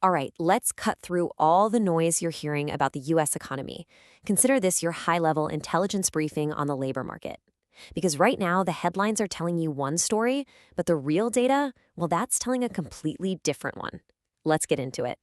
All right, let's cut through all the noise you're hearing about the U.S. economy. Consider this your high-level intelligence briefing on the labor market. Because right now, the headlines are telling you one story, but the real data, well, that's telling a completely different one. Let's get into it.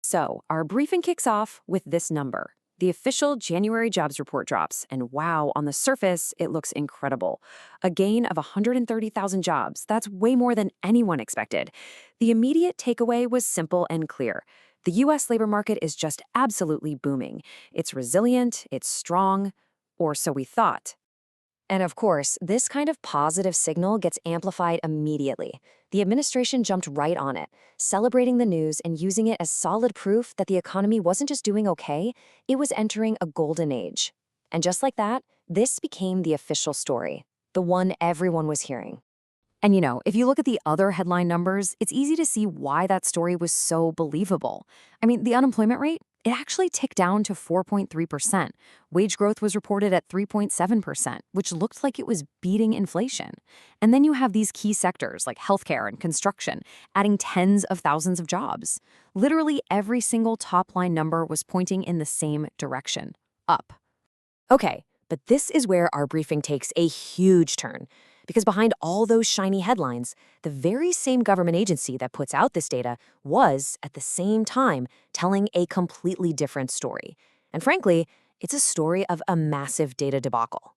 So, our briefing kicks off with this number. The official January jobs report drops, and wow, on the surface, it looks incredible. A gain of 130,000 jobs. That's way more than anyone expected. The immediate takeaway was simple and clear. The U.S. labor market is just absolutely booming. It's resilient, it's strong, or so we thought. And of course, this kind of positive signal gets amplified immediately. The administration jumped right on it, celebrating the news and using it as solid proof that the economy wasn't just doing okay, it was entering a golden age. And just like that, this became the official story, the one everyone was hearing. And if you look at the other headline numbers, it's easy to see why that story was so believable. I mean, the unemployment rate, it actually ticked down to 4.3%. Wage growth was reported at 3.7%, which looked like it was beating inflation. And then you have these key sectors like healthcare and construction, adding tens of thousands of jobs. Literally every single top-line number was pointing in the same direction, up. Okay, but this is where our briefing takes a huge turn. Because behind all those shiny headlines, the very same government agency that puts out this data was, at the same time, telling a completely different story. And frankly, it's a story of a massive data debacle.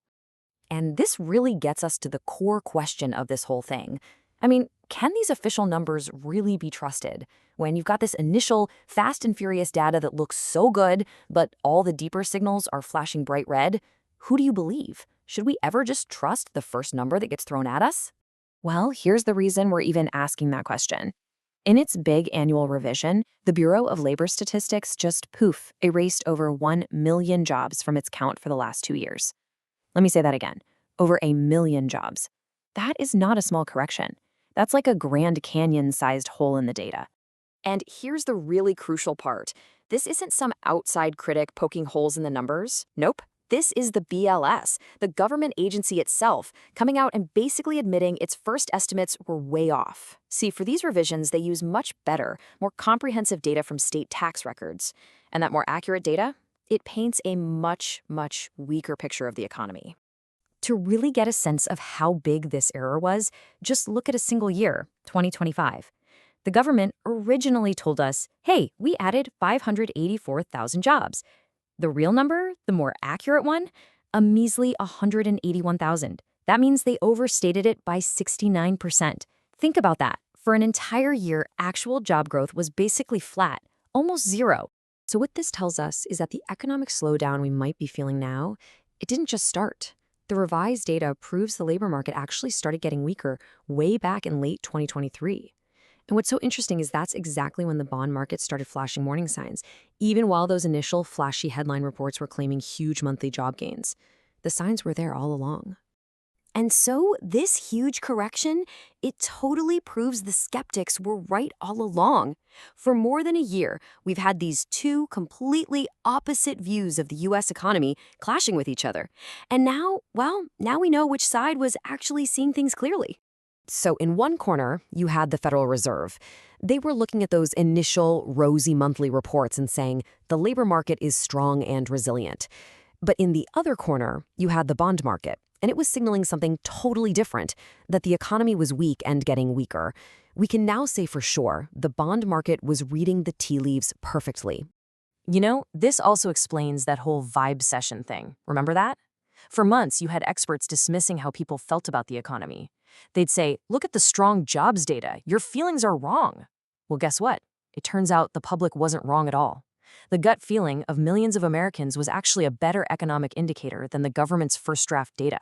And this really gets us to the core question of this whole thing. I mean, can these official numbers really be trusted? When you've got this initial fast and furious data that looks so good, but all the deeper signals are flashing bright red, who do you believe? Should we ever just trust the first number that gets thrown at us? Well, here's the reason we're even asking that question. In its big annual revision, the Bureau of Labor Statistics just erased over 1 million jobs from its count for the last 2 years. Let me say that again. Over 1 million jobs. That is not a small correction. That's like a Grand Canyon-sized hole in the data. And here's the really crucial part. This isn't some outside critic poking holes in the numbers. Nope. This is the BLS, the government agency itself, coming out and basically admitting its first estimates were way off. See, for these revisions, they use much better, more comprehensive data from state tax records. And that more accurate data, it paints a much, much weaker picture of the economy. To really get a sense of how big this error was, just look at a single year, 2025. The government originally told us, hey, we added 584,000 jobs. The real number, the more accurate one, a measly 181,000. That means they overstated it by 69%. Think about that. For an entire year, actual job growth was basically flat, almost zero. So what this tells us is that the economic slowdown we might be feeling now, it didn't just start. The revised data proves the labor market actually started getting weaker way back in late 2023. And what's so interesting is that's exactly when the bond market started flashing warning signs, even while those initial flashy headline reports were claiming huge monthly job gains. The signs were there all along. And so this huge correction, it totally proves the skeptics were right all along. For more than a year, we've had these two completely opposite views of the U.S. economy clashing with each other. And now we know which side was actually seeing things clearly. So in one corner, you had the Federal Reserve. They were looking at those initial rosy monthly reports and saying the labor market is strong and resilient. But in the other corner, you had the bond market, and it was signaling something totally different, that the economy was weak and getting weaker. We can now say for sure the bond market was reading the tea leaves perfectly. This also explains that whole vibe session thing. Remember that? For months, you had experts dismissing how people felt about the economy. They'd say, look at the strong jobs data. Your feelings are wrong. Well, guess what? It turns out the public wasn't wrong at all. The gut feeling of millions of Americans was actually a better economic indicator than the government's first draft data.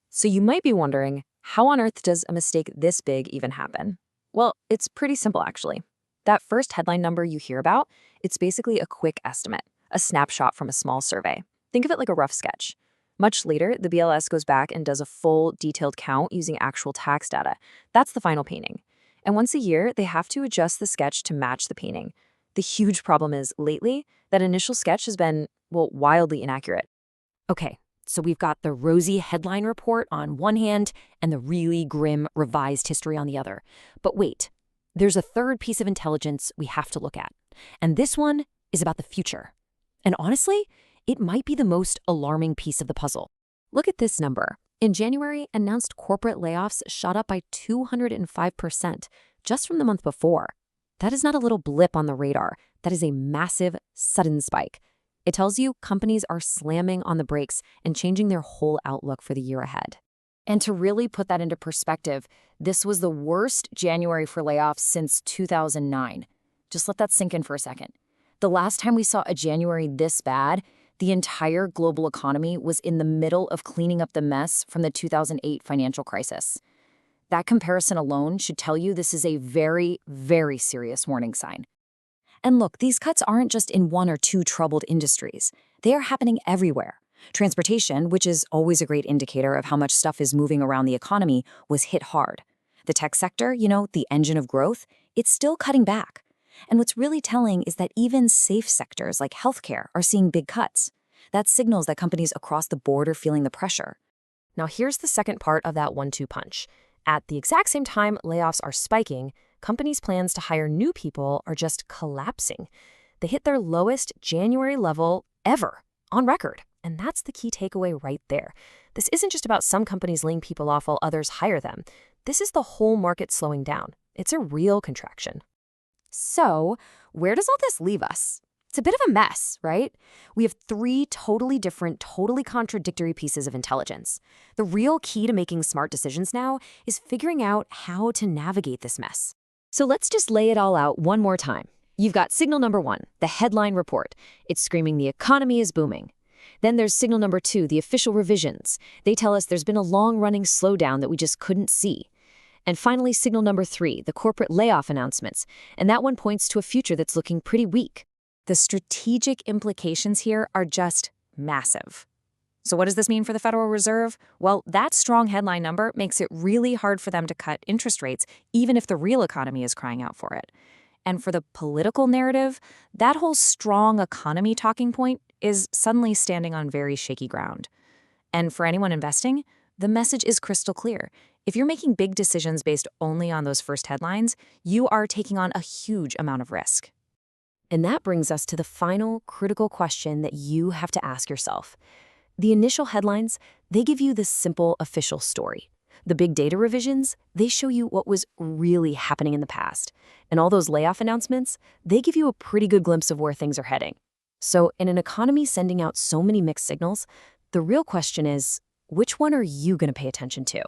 So you might be wondering, how on earth does a mistake this big even happen? Well, it's pretty simple, actually. That first headline number you hear about, it's basically a quick estimate, a snapshot from a small survey. Think of it like a rough sketch. Much later, the BLS goes back and does a full, detailed count using actual tax data. That's the final painting. And once a year, they have to adjust the sketch to match the painting. The huge problem is, lately, that initial sketch has been, wildly inaccurate. Okay, so we've got the rosy headline report on one hand and the really grim revised history on the other. But wait, there's a third piece of intelligence we have to look at. And this one is about the future. And honestly, it might be the most alarming piece of the puzzle. Look at this number. In January, announced corporate layoffs shot up by 205% just from the month before. That is not a little blip on the radar. That is a massive, sudden spike. It tells you companies are slamming on the brakes and changing their whole outlook for the year ahead. And to really put that into perspective, this was the worst January for layoffs since 2009. Just let that sink in for a second. The last time we saw a January this bad, the entire global economy was in the middle of cleaning up the mess from the 2008 financial crisis. That comparison alone should tell you this is a very, very serious warning sign. And look, these cuts aren't just in one or two troubled industries. They are happening everywhere. Transportation, which is always a great indicator of how much stuff is moving around the economy, was hit hard. The tech sector, the engine of growth, it's still cutting back. And what's really telling is that even safe sectors like healthcare are seeing big cuts. That signals that companies across the board are feeling the pressure. Now here's the second part of that 1-2 punch. At the exact same time layoffs are spiking, companies' plans to hire new people are just collapsing. They hit their lowest January level ever on record. And that's the key takeaway right there. This isn't just about some companies laying people off while others hire them. This is the whole market slowing down. It's a real contraction. So, where does all this leave us? It's a bit of a mess, right? We have 3 totally different, totally contradictory pieces of intelligence. The real key to making smart decisions now is figuring out how to navigate this mess. So let's just lay it all out one more time. You've got signal number 1, the headline report. It's screaming the economy is booming. Then there's signal number 2, the official revisions. They tell us there's been a long-running slowdown that we just couldn't see. And finally, signal number 3, the corporate layoff announcements. And that one points to a future that's looking pretty weak. The strategic implications here are just massive. So what does this mean for the Federal Reserve? Well, that strong headline number makes it really hard for them to cut interest rates, even if the real economy is crying out for it. And for the political narrative, that whole strong economy talking point is suddenly standing on very shaky ground. And for anyone investing, the message is crystal clear. If you're making big decisions based only on those first headlines, you are taking on a huge amount of risk. And that brings us to the final critical question that you have to ask yourself. The initial headlines, they give you the simple official story. The big data revisions, they show you what was really happening in the past. And all those layoff announcements, they give you a pretty good glimpse of where things are heading. So in an economy sending out so many mixed signals, the real question is, which one are you going to pay attention to?